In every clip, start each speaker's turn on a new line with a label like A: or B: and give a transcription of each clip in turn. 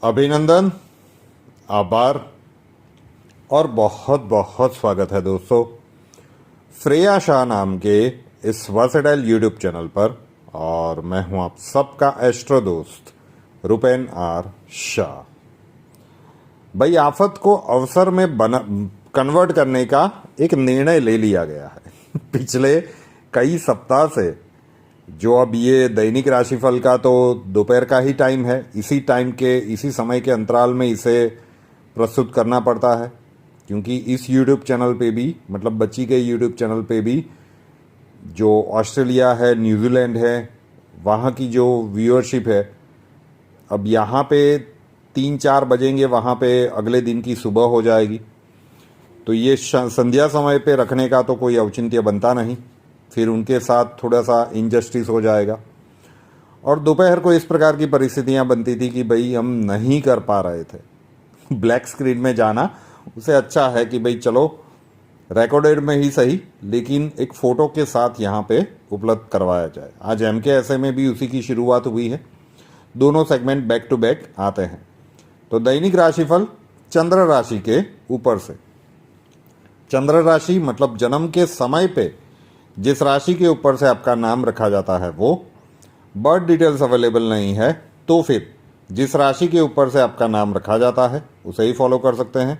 A: अभिनंदन, आभार और बहुत बहुत स्वागत है दोस्तों श्रेया शाह नाम के इस वर्सेटाइल यूट्यूब चैनल पर। और मैं हूं आप सबका एस्ट्रो दोस्त रुपेन आर शाह। भाई, आफत को अवसर में कन्वर्ट करने का एक निर्णय ले लिया गया है। पिछले कई सप्ताह से जो अब ये दैनिक राशिफल का तो दोपहर का ही टाइम है, इसी समय के अंतराल में इसे प्रस्तुत करना पड़ता है, क्योंकि इस यूट्यूब चैनल पे भी, मतलब बच्ची के यूट्यूब चैनल पे भी जो ऑस्ट्रेलिया है, न्यूजीलैंड है, वहाँ की जो व्यूअरशिप है, अब यहाँ पे 3-4 बजेंगे, वहाँ पे अगले दिन की सुबह हो जाएगी। तो ये संध्या समय पे रखने का तो कोई औचित्य बनता नहीं, फिर उनके साथ थोड़ा सा इनजस्टिस हो जाएगा। और दोपहर को इस प्रकार की परिस्थितियां बनती थी कि भाई हम नहीं कर पा रहे थे ब्लैक स्क्रीन में जाना। उसे अच्छा है कि भाई चलो रिकॉर्डेड में ही सही, लेकिन एक फ़ोटो के साथ यहाँ पे उपलब्ध करवाया जाए। आज MKSA में भी उसी की शुरुआत हुई है, दोनों सेगमेंट बैक टू बैक आते हैं। तो दैनिक राशिफल चंद्र राशि के ऊपर से। चंद्र राशि मतलब जन्म के समय पे जिस राशि के ऊपर से आपका नाम रखा जाता है वो। बर्थ डिटेल्स अवेलेबल नहीं है तो फिर जिस राशि के ऊपर से आपका नाम रखा जाता है उसे ही फॉलो कर सकते हैं।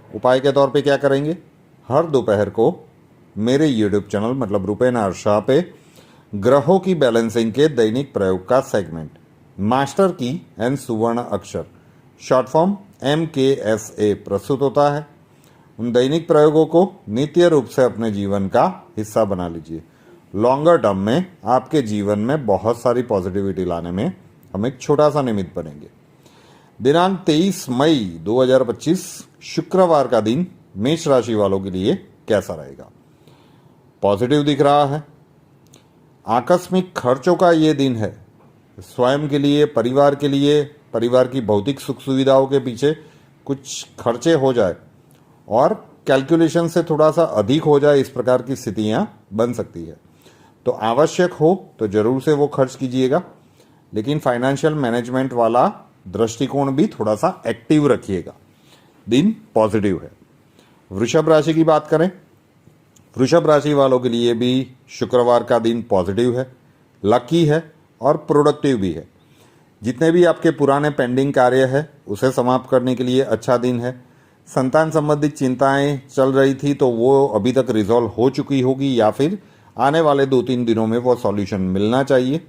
A: उपाय के तौर पे क्या करेंगे, हर दोपहर को मेरे यूट्यूब चैनल मतलब रुपेन आर शाह पे ग्रहों की बैलेंसिंग के दैनिक प्रयोग का सेगमेंट मास्टर की एंड सुवर्ण अक्षर शॉर्ट फॉर्म MKSA प्रस्तुत होता है। उन दैनिक प्रयोगों को नित्य रूप से अपने जीवन का हिस्सा बना लीजिए। लॉन्गर टर्म में आपके जीवन में बहुत सारी पॉजिटिविटी लाने में हम एक छोटा सा निमित्त बनेंगे। दिनांक 23 मई 2025 शुक्रवार का दिन मेष राशि वालों के लिए कैसा रहेगा? पॉजिटिव दिख रहा है। आकस्मिक खर्चों का ये दिन है। स्वयं के लिए, परिवार के लिए, परिवार की भौतिक सुख सुविधाओं के पीछे कुछ खर्चे हो जाए और कैलकुलेशन से थोड़ा सा अधिक हो जाए, इस प्रकार की स्थितियां बन सकती है। तो आवश्यक हो तो जरूर से वो खर्च कीजिएगा, लेकिन फाइनेंशियल मैनेजमेंट वाला दृष्टिकोण भी थोड़ा सा एक्टिव रखिएगा। दिन पॉजिटिव है। वृषभ राशि की बात करें, वृषभ राशि वालों के लिए भी शुक्रवार का दिन पॉजिटिव है, लकी है और प्रोडक्टिव भी है। जितने भी आपके पुराने पेंडिंग कार्य है उसे समाप्त करने के लिए अच्छा दिन है। संतान संबंधित चिंताएं चल रही थी तो वो अभी तक रिजॉल्व हो चुकी होगी, या फिर आने वाले 2-3 दिनों में वो सॉल्यूशन मिलना चाहिए।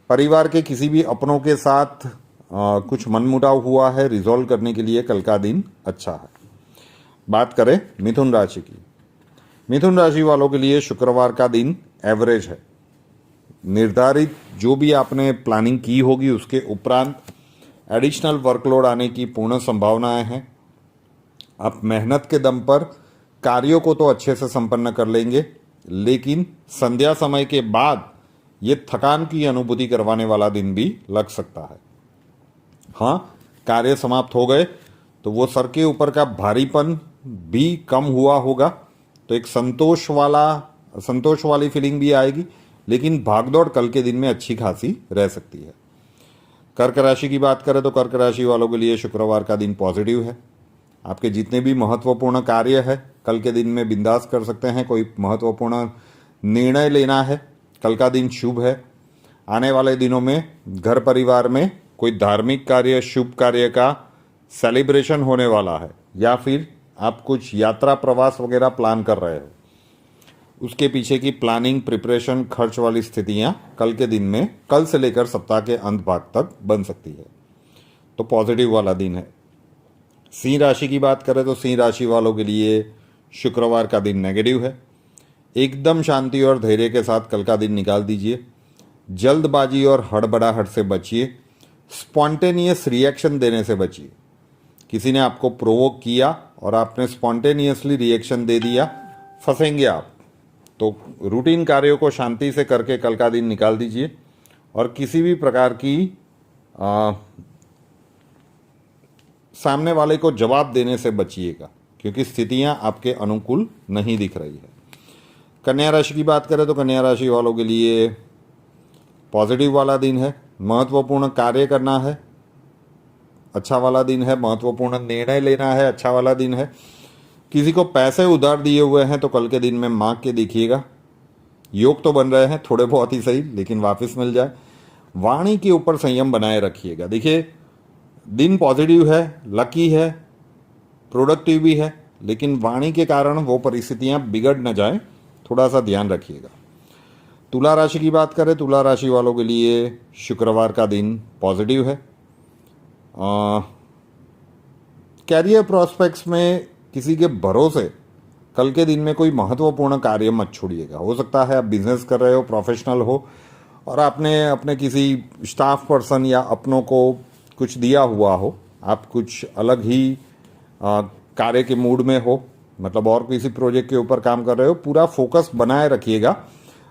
A: परिवार के किसी भी अपनों के साथ कुछ मनमुटाव हुआ है, रिजॉल्व करने के लिए कल का दिन अच्छा है। बात करें मिथुन राशि की, मिथुन राशि वालों के लिए शुक्रवार का दिन एवरेज है। निर्धारित जो भी आपने प्लानिंग की होगी उसके उपरांत एडिशनल वर्कलोड आने की पूर्ण संभावनाएं हैं। आप मेहनत के दम पर कार्यों को तो अच्छे से संपन्न कर लेंगे, लेकिन संध्या समय के बाद ये थकान की अनुभूति करवाने वाला दिन भी लग सकता है। हाँ, कार्य समाप्त हो गए तो वो सर के ऊपर का भारीपन भी कम हुआ होगा, तो एक संतोष वाली फीलिंग भी आएगी, लेकिन भागदौड़ कल के दिन में अच्छी खासी रह सकती है। कर्क राशि की बात करें तो कर्क राशि वालों के लिए शुक्रवार का दिन पॉजिटिव है। आपके जितने भी महत्वपूर्ण कार्य है कल के दिन में बिंदास कर सकते हैं। कोई महत्वपूर्ण निर्णय लेना है, कल का दिन शुभ है। आने वाले दिनों में घर परिवार में कोई धार्मिक कार्य, शुभ कार्य का सेलिब्रेशन होने वाला है, या फिर आप कुछ यात्रा प्रवास वगैरह प्लान कर रहे हो, उसके पीछे की प्लानिंग, प्रिपरेशन, खर्च वाली स्थितियां कल के दिन में, कल से लेकर सप्ताह के अंत भाग तक बन सकती है। तो पॉजिटिव वाला दिन है। सिंह राशि की बात करें तो सिंह राशि वालों के लिए शुक्रवार का दिन नेगेटिव है। एकदम शांति और धैर्य के साथ कल का दिन निकाल दीजिए। जल्दबाजी और हड़बड़ाहट से बचिए। स्पॉन्टेनियस रिएक्शन देने से बचिए। किसी ने आपको प्रोवोक किया और आपने स्पॉन्टेनियसली रिएक्शन दे दिया, फंसेंगे आप। तो रूटीन कार्यों को शांति से करके कल का दिन निकाल दीजिए और किसी भी प्रकार की सामने वाले को जवाब देने से बचिएगा, क्योंकि स्थितियां आपके अनुकूल नहीं दिख रही है। कन्या राशि की बात करें तो कन्या राशि वालों के लिए पॉजिटिव वाला दिन है। महत्वपूर्ण कार्य करना है, अच्छा वाला दिन है। महत्वपूर्ण निर्णय लेना है, अच्छा वाला दिन है। किसी को पैसे उधार दिए हुए हैं तो कल के दिन में मांग के देखिएगा। योग तो बन रहे हैं थोड़े बहुत ही सही, लेकिन वापस मिल जाए। वाणी के ऊपर संयम बनाए रखिएगा। देखिए, दिन पॉजिटिव है, लकी है, प्रोडक्टिव भी है, लेकिन वाणी के कारण वो परिस्थितियां बिगड़ न जाए, थोड़ा सा ध्यान रखिएगा। तुला राशि की बात करें, तुला राशि वालों के लिए शुक्रवार का दिन पॉजिटिव है। कैरियर प्रोस्पेक्ट्स में किसी के भरोसे कल के दिन में कोई महत्वपूर्ण कार्य मत छोड़िएगा। हो सकता है आप बिजनेस कर रहे हो, प्रोफेशनल हो, और आपने अपने किसी स्टाफ पर्सन या अपनों को कुछ दिया हुआ हो, आप कुछ अलग ही कार्य के मूड में हो, मतलब और किसी प्रोजेक्ट के ऊपर काम कर रहे हो, पूरा फोकस बनाए रखिएगा।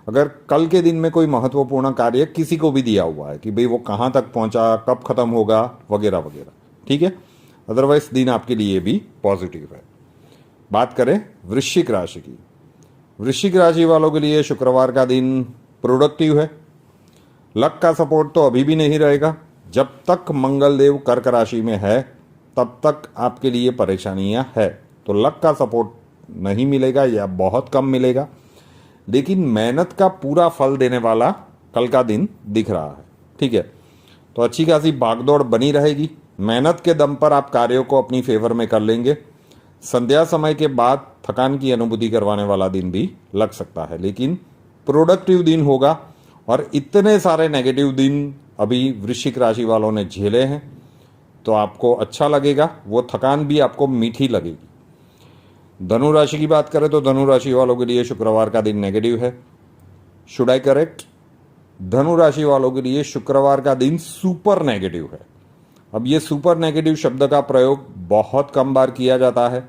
A: अगर कल के दिन में कोई महत्वपूर्ण कार्य किसी को भी दिया हुआ है कि भाई वो कहाँ तक पहुँचा, कब खत्म होगा, वगैरह वगैरह, ठीक है। अदरवाइज दिन आपके लिए भी पॉजिटिव है। बात करें वृश्चिक राशि की, वृश्चिक राशि वालों के लिए शुक्रवार का दिन प्रोडक्टिव है। लक का सपोर्ट तो अभी भी नहीं रहेगा। जब तक मंगल देव कर्क राशि में है तब तक आपके लिए परेशानियां है, तो लक का सपोर्ट नहीं मिलेगा या बहुत कम मिलेगा, लेकिन मेहनत का पूरा फल देने वाला कल का दिन दिख रहा है, ठीक है। तो अच्छी खासी भागदौड़ बनी रहेगी। मेहनत के दम पर आप कार्यों को अपनी फेवर में कर लेंगे। संध्या समय के बाद थकान की अनुभूति करवाने वाला दिन भी लग सकता है, लेकिन प्रोडक्टिव दिन होगा। और इतने सारे नेगेटिव दिन अभी वृश्चिक राशि वालों ने झेले हैं, तो आपको अच्छा लगेगा, वो थकान भी आपको मीठी लगेगी। धनु राशि की बात करें तो धनु राशि वालों के लिए शुक्रवार का दिन नेगेटिव है। Should I correct? धनु राशि वालों के लिए शुक्रवार का दिन सुपर नेगेटिव है। अब ये सुपर नेगेटिव शब्द का प्रयोग बहुत कम बार किया जाता है।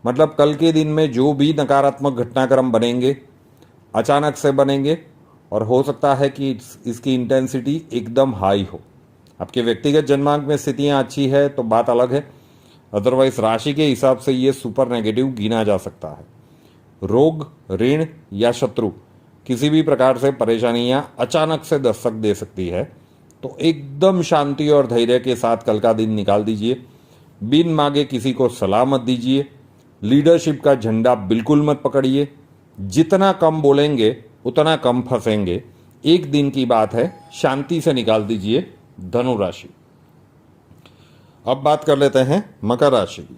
A: मतलब कल के दिन में जो भी नकारात्मक घटनाक्रम बनेंगे, अचानक से बनेंगे, और हो सकता है कि इसकी इंटेंसिटी एकदम हाई हो। आपके व्यक्तिगत जन्मांक में स्थितियां अच्छी है तो बात अलग है, अदरवाइज राशि के हिसाब से ये सुपर नेगेटिव गिना जा सकता है। रोग, ऋण या शत्रु किसी भी प्रकार से परेशानियां अचानक से दस्तक दे सकती है, तो एकदम शांति और धैर्य के साथ कल का दिन निकाल दीजिए। बिन मांगे किसी को सलाह मत दीजिए। लीडरशिप का झंडा बिल्कुल मत पकड़िए। जितना कम बोलेंगे उतना कम फंसेंगे। एक दिन की बात है, शांति से निकाल दीजिए धनु राशि। अब बात कर लेते हैं मकर राशि की।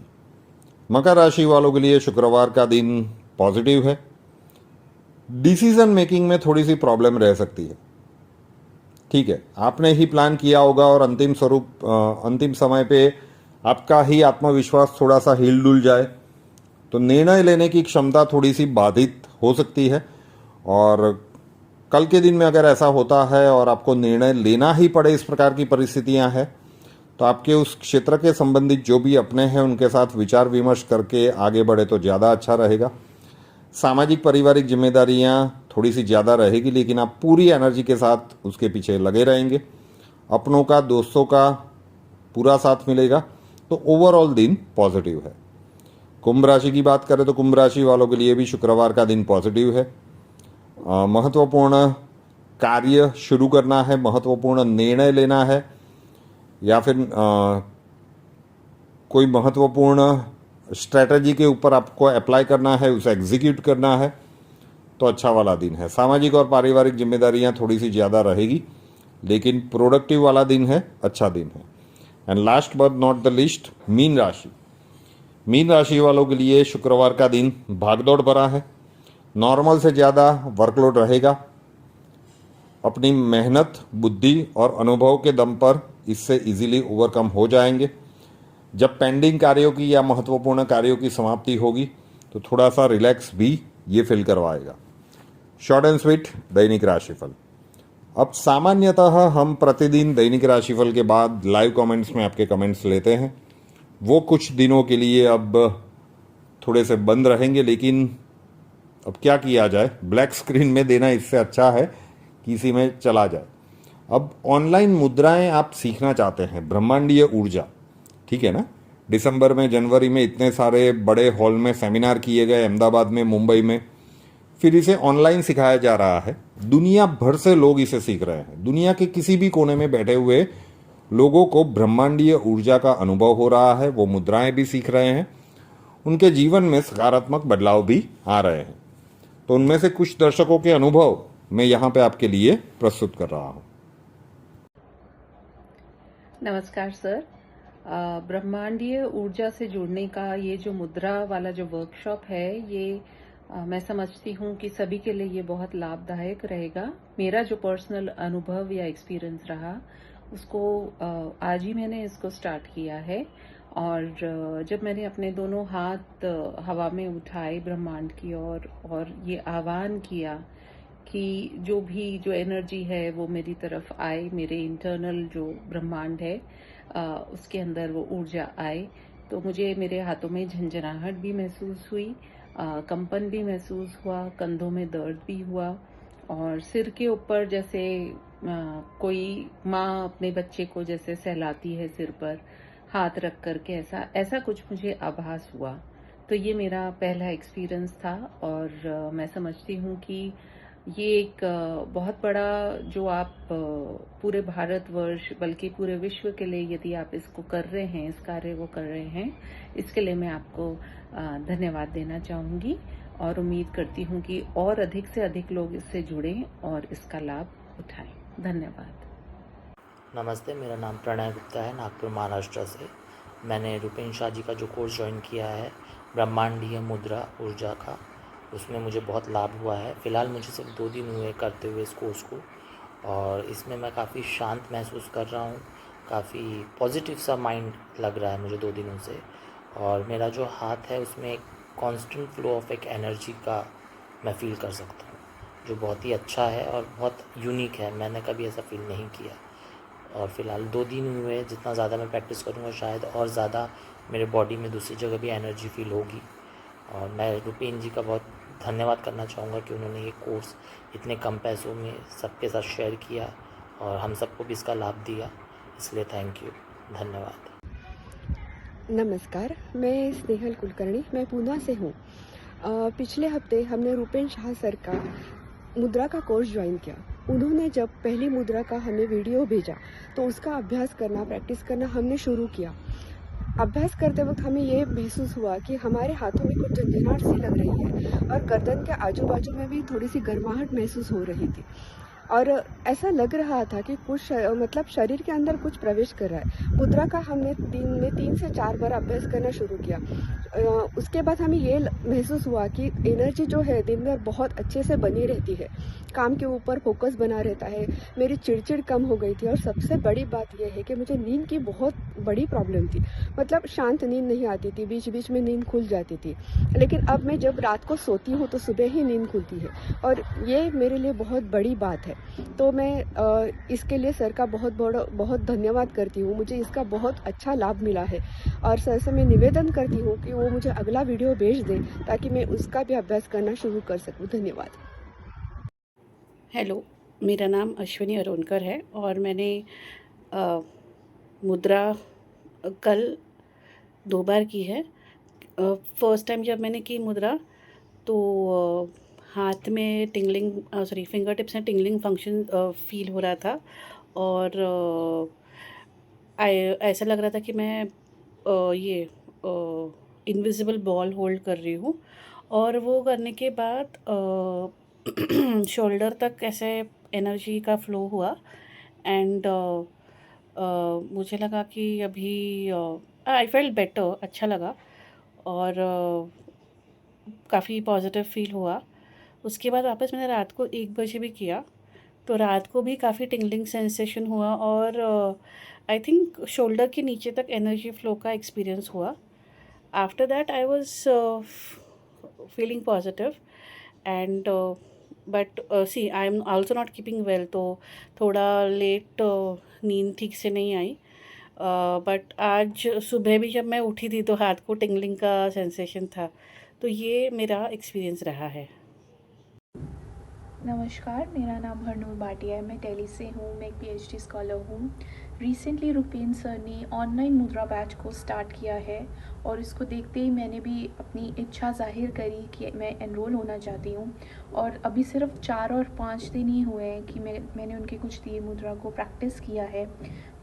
A: मकर राशि वालों के लिए शुक्रवार का दिन पॉजिटिव है। डिसीजन मेकिंग में थोड़ी सी प्रॉब्लम रह सकती है, ठीक है। आपने ही प्लान किया होगा और अंतिम समय पे आपका ही आत्मविश्वास थोड़ा सा हिल डुल जाए, तो निर्णय लेने की क्षमता थोड़ी सी बाधित हो सकती है। और कल के दिन में अगर ऐसा होता है और आपको निर्णय लेना ही पड़े, इस प्रकार की परिस्थितियां हैं, तो आपके उस क्षेत्र के संबंधित जो भी अपने हैं उनके साथ विचार विमर्श करके आगे बढ़े तो ज़्यादा अच्छा रहेगा। सामाजिक पारिवारिक जिम्मेदारियां थोड़ी सी ज़्यादा रहेगी, लेकिन आप पूरी एनर्जी के साथ उसके पीछे लगे रहेंगे। अपनों का, दोस्तों का पूरा साथ मिलेगा, तो ओवरऑल दिन पॉजिटिव है। कुंभ राशि की बात करें तो कुंभ राशि वालों के लिए भी शुक्रवार का दिन पॉजिटिव है। महत्वपूर्ण कार्य शुरू करना है, महत्वपूर्ण निर्णय लेना है, या फिर कोई महत्वपूर्ण स्ट्रैटेजी के ऊपर आपको अप्लाई करना है, उसे एग्जीक्यूट करना है, तो अच्छा वाला दिन है। सामाजिक और पारिवारिक जिम्मेदारियां थोड़ी सी ज़्यादा रहेगी, लेकिन प्रोडक्टिव वाला दिन है, अच्छा दिन है। And last but not the list, mean राशि। मीन राशि वालों के लिए शुक्रवार का दिन भागदौड़ भरा है। नॉर्मल से ज़्यादा वर्कलोड रहेगा। अपनी मेहनत, बुद्धि और अनुभव के दम पर इससे इजीली ओवरकम हो जाएंगे। जब पेंडिंग कार्यों की या महत्वपूर्ण कार्यों की समाप्ति होगी तो थोड़ा सा रिलैक्स भी ये फील करवाएगा। शॉर्ट एंड स्वीट दैनिक राशिफल। अब सामान्यतः हम प्रतिदिन दैनिक राशिफल के बाद लाइव कमेंट्स में आपके कमेंट्स लेते हैं। वो कुछ दिनों के लिए अब थोड़े से बंद रहेंगे, लेकिन अब क्या किया जाए, ब्लैक स्क्रीन में देना इससे अच्छा है कि इसी में चला जाए। अब ऑनलाइन मुद्राएं आप सीखना चाहते हैं, ब्रह्मांडीय ऊर्जा, ठीक है ना। दिसंबर में, जनवरी में इतने सारे बड़े हॉल में सेमिनार किए गए, अहमदाबाद में, मुंबई में, फिर इसे ऑनलाइन सिखाया जा रहा है। दुनिया भर से लोग इसे सीख रहे हैं। दुनिया के किसी भी कोने में बैठे हुए लोगों को ब्रह्मांडीय ऊर्जा का अनुभव हो रहा है, वो मुद्राएं भी सीख रहे हैं, उनके जीवन में सकारात्मक बदलाव भी आ रहे हैं। तो उनमें से कुछ दर्शकों के अनुभव मैं यहाँ पे आपके लिए प्रस्तुत कर रहा हूँ।
B: नमस्कार सर। ब्रह्मांडीय ऊर्जा से जुड़ने का ये जो मुद्रा वाला जो वर्कशॉप है, ये मैं समझती हूँ कि सभी के लिए ये बहुत लाभदायक रहेगा। मेरा जो पर्सनल अनुभव या एक्सपीरियंस रहा उसको आज ही मैंने इसको स्टार्ट किया है। और जब मैंने अपने दोनों हाथ हवा में उठाए ब्रह्मांड की और ये आह्वान किया कि जो भी जो एनर्जी है वो मेरी तरफ आए, मेरे इंटरनल जो ब्रह्मांड है उसके अंदर वो ऊर्जा आए, तो मुझे मेरे हाथों में झंझनाहट भी महसूस हुई, कंपन भी महसूस हुआ, कंधों में दर्द भी हुआ, और सिर के ऊपर जैसे कोई माँ अपने बच्चे को जैसे सहलाती है सिर पर हाथ रख करके, ऐसा ऐसा कुछ मुझे आभास हुआ। तो ये मेरा पहला एक्सपीरियंस था। और मैं समझती हूँ कि ये एक बहुत बड़ा जो आप पूरे भारतवर्ष बल्कि पूरे विश्व के लिए यदि आप इसको कर रहे हैं, इस कार्य को कर रहे हैं, इसके लिए मैं आपको धन्यवाद देना चाहूँगी और उम्मीद करती हूँ कि और अधिक से अधिक लोग इससे जुड़ें और इसका लाभ उठाएं। धन्यवाद।
C: नमस्ते, मेरा नाम प्रणय गुप्ता है, नागपुर महाराष्ट्र से। मैंने रूपेन शाह जी का जो कोर्स ज्वाइन किया है ब्रह्मांडीय मुद्रा ऊर्जा का, उसमें मुझे बहुत लाभ हुआ है। फ़िलहाल मुझे सिर्फ 2 दिन हुए करते हुए इस कोर्स को, और इसमें मैं काफ़ी शांत महसूस कर रहा हूँ, काफ़ी पॉजिटिव सा माइंड लग रहा है मुझे 2 दिनों से। और मेरा जो हाथ है उसमें एक कांस्टेंट फ्लो ऑफ एक एनर्जी का मैं फ़ील कर सकता हूँ, जो बहुत ही अच्छा है और बहुत यूनिक है। मैंने कभी ऐसा फ़ील नहीं किया। और फ़िलहाल 2 दिन हुए, जितना ज़्यादा मैं प्रैक्टिस करूँगा शायद और ज़्यादा मेरे बॉडी में दूसरी जगह भी एनर्जी फ़ील होगी। और मैं रूपेन जी का बहुत धन्यवाद करना चाहूँगा कि उन्होंने ये कोर्स इतने कम पैसों में सबके साथ शेयर किया और हम सबको भी इसका लाभ दिया, इसलिए थैंक यू, धन्यवाद।
D: नमस्कार, मैं स्नेहल कुलकर्णी, मैं पूना से हूँ। पिछले हफ्ते हमने रूपेन शाह सर का मुद्रा का कोर्स ज्वाइन किया। उन्होंने जब पहली मुद्रा का हमें वीडियो भेजा तो उसका अभ्यास करना, प्रैक्टिस करना हमने शुरू किया। अभ्यास करते वक्त हमें ये महसूस हुआ कि हमारे हाथों में कुछ झंझनाहट सी लग रही है और गर्दन के आजू बाजू में भी थोड़ी सी गर्माहट महसूस हो रही थी, और ऐसा लग रहा था कि कुछ मतलब शरीर के अंदर कुछ प्रवेश कर रहा है। मुद्रा का हमने दिन में 3 से 4 बार अभ्यास करना शुरू किया। उसके बाद हमें ये महसूस हुआ कि एनर्जी जो है दिन भर बहुत अच्छे से बनी रहती है, काम के ऊपर फोकस बना रहता है, मेरी चिड़चिड़ कम हो गई थी। और सबसे बड़ी बात यह है कि मुझे नींद की बहुत बड़ी प्रॉब्लम थी, मतलब शांत नींद नहीं आती थी, बीच बीच में नींद खुल जाती थी। लेकिन अब मैं जब रात को सोती हूँ तो सुबह ही नींद खुलती है, और ये मेरे लिए बहुत बड़ी बात है। तो मैं इसके लिए सर का बहुत धन्यवाद करती हूँ। मुझे इसका बहुत अच्छा लाभ मिला है, और सर से मैं निवेदन करती हूँ कि वो मुझे अगला वीडियो भेज दें ताकि मैं उसका भी अभ्यास करना शुरू कर सकूँ। धन्यवाद।
E: हेलो, मेरा नाम अश्विनी अरोनकर है और मैंने मुद्रा कल 2 बार की है। फर्स्ट टाइम जब मैंने की मुद्रा तो हाथ में फिंगर टिप्स में टिंगलिंग फंक्शन फील हो रहा था, और ऐसा लग रहा था कि मैं ये इनविजिबल बॉल होल्ड कर रही हूँ। और वो करने के बाद शोल्डर तक ऐसे एनर्जी का फ़्लो हुआ, एंड मुझे लगा कि अभी आई फेल्ट बेटर, अच्छा लगा, और काफ़ी पॉजिटिव फ़ील हुआ। उसके बाद वापस मैंने रात को 1 बजे भी किया, तो रात को भी काफ़ी टिंगलिंग सेंसेशन हुआ, और आई थिंक शोल्डर के नीचे तक एनर्जी फ़्लो का एक्सपीरियंस हुआ। After that I was feeling positive, and but see I am also not keeping well, तो थोड़ा लेट नींद ठीक से नहीं आई। बट आज सुबह भी जब मैं उठी थी तो हाथ को टिंगलिंग का सेंसेशन था। तो ये मेरा एक्सपीरियंस रहा है।
F: नमस्कार, मेरा नाम हरनूर भाटिया है, मैं दिल्ली से हूँ, मैं एक पीएचडी स्कॉलर हूँ। रिसेंटली रूपेन सर ने ऑनलाइन मुद्रा बैच को स्टार्ट किया है, और इसको देखते ही मैंने भी अपनी इच्छा जाहिर करी कि मैं एनरोल होना चाहती हूँ। और अभी सिर्फ 4 और 5 दिन ही हुए हैं कि मैंने उनके कुछ दिए मुद्रा को प्रैक्टिस किया है।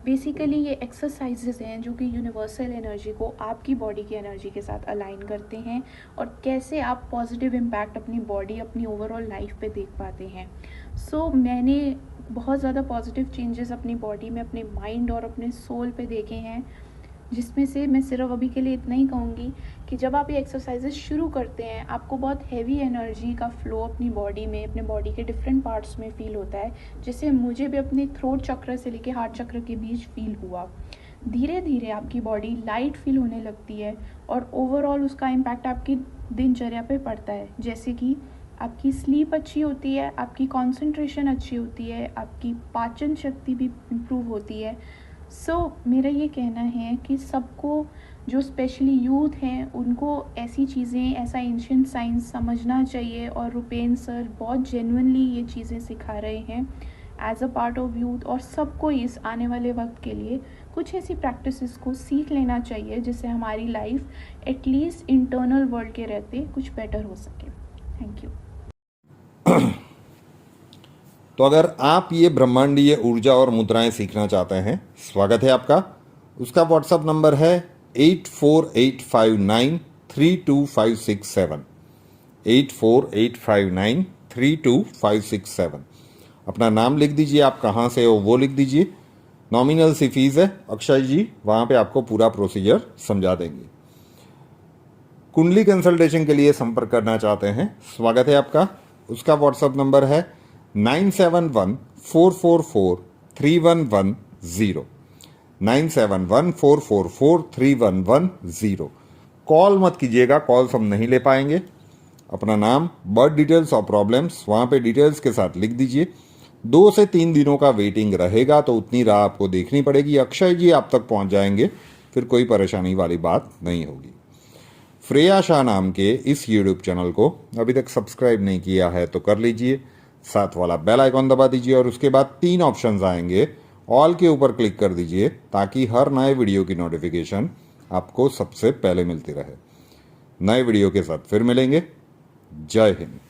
F: बेसिकली ये एक्सरसाइजेज हैं जो कि यूनिवर्सल एनर्जी को आपकी बॉडी की एनर्जी के साथ अलाइन करते हैं और कैसे आप पॉजिटिव इम्पैक्ट अपनी बॉडी, अपनी ओवरऑल लाइफ पे देख पाते हैं। सो मैंने बहुत ज़्यादा पॉजिटिव चेंजेस अपनी बॉडी में, अपने माइंड और अपने सोल पे देखे हैं, जिसमें से मैं सिर्फ अभी के लिए इतना ही कहूँगी कि जब आप ये एक्सरसाइजेस शुरू करते हैं आपको बहुत हैवी एनर्जी का फ्लो अपनी बॉडी में, अपने बॉडी के डिफरेंट पार्ट्स में फील होता है, जैसे मुझे भी अपने थ्रोट चक्र से लेके हार्ट चक्र के बीच फील हुआ। धीरे धीरे आपकी बॉडी लाइट फील होने लगती है और ओवरऑल उसका इम्पैक्ट आपकी दिनचर्या पे पड़ता है, जैसे कि आपकी स्लीप अच्छी होती है, आपकी कंसंट्रेशन अच्छी होती है, आपकी पाचन शक्ति भी इम्प्रूव होती है। मेरा ये कहना है कि सबको, जो स्पेशली यूथ हैं, उनको ऐसी चीज़ें, ऐसा एंशिएंट साइंस समझना चाहिए और रुपेन सर बहुत जेन्युइनली ये चीज़ें सिखा रहे हैं as a part of youth. और सबको इस आने वाले वक्त के लिए कुछ ऐसी प्रैक्टिसेस को सीख लेना चाहिए जिससे हमारी लाइफ एटलीस्ट इंटरनल वर्ल्ड के रहते कुछ बेटर हो सके। Thank you.
A: तो अगर आप ये ब्रह्मांडीय ऊर्जा और मुद्राएं सीखना चाहते हैं, स्वागत है आपका। उसका व्हाट्सएप नंबर है 8485932567, 8485932567। अपना नाम लिख दीजिए, आप कहाँ से हो वो लिख दीजिए। नॉमिनल सी फीस है, अक्षय जी वहाँ पे आपको पूरा प्रोसीजर समझा देंगे। कुंडली कंसल्टेशन के लिए संपर्क करना चाहते हैं, स्वागत है आपका। उसका व्हाट्सएप नंबर है 9714443110, 9714443110। कॉल मत कीजिएगा, कॉल्स हम नहीं ले पाएंगे। अपना नाम, बर्थ डिटेल्स और प्रॉब्लम्स वहाँ पे डिटेल्स के साथ लिख दीजिए। 2 से 3 दिनों का वेटिंग रहेगा, तो उतनी राह आपको देखनी पड़ेगी। अक्षय जी आप तक पहुँच जाएंगे, फिर कोई परेशानी वाली बात नहीं होगी। फ्रेया शाह नाम के इस यूट्यूब चैनल को अभी तक सब्सक्राइब नहीं किया है तो कर लीजिए, साथ वाला बेल आइकॉन दबा दीजिए और उसके बाद 3 ऑप्शंस आएंगे, ऑल के ऊपर क्लिक कर दीजिए ताकि हर नए वीडियो की नोटिफिकेशन आपको सबसे पहले मिलती रहे। नए वीडियो के साथ फिर मिलेंगे। जय हिंद।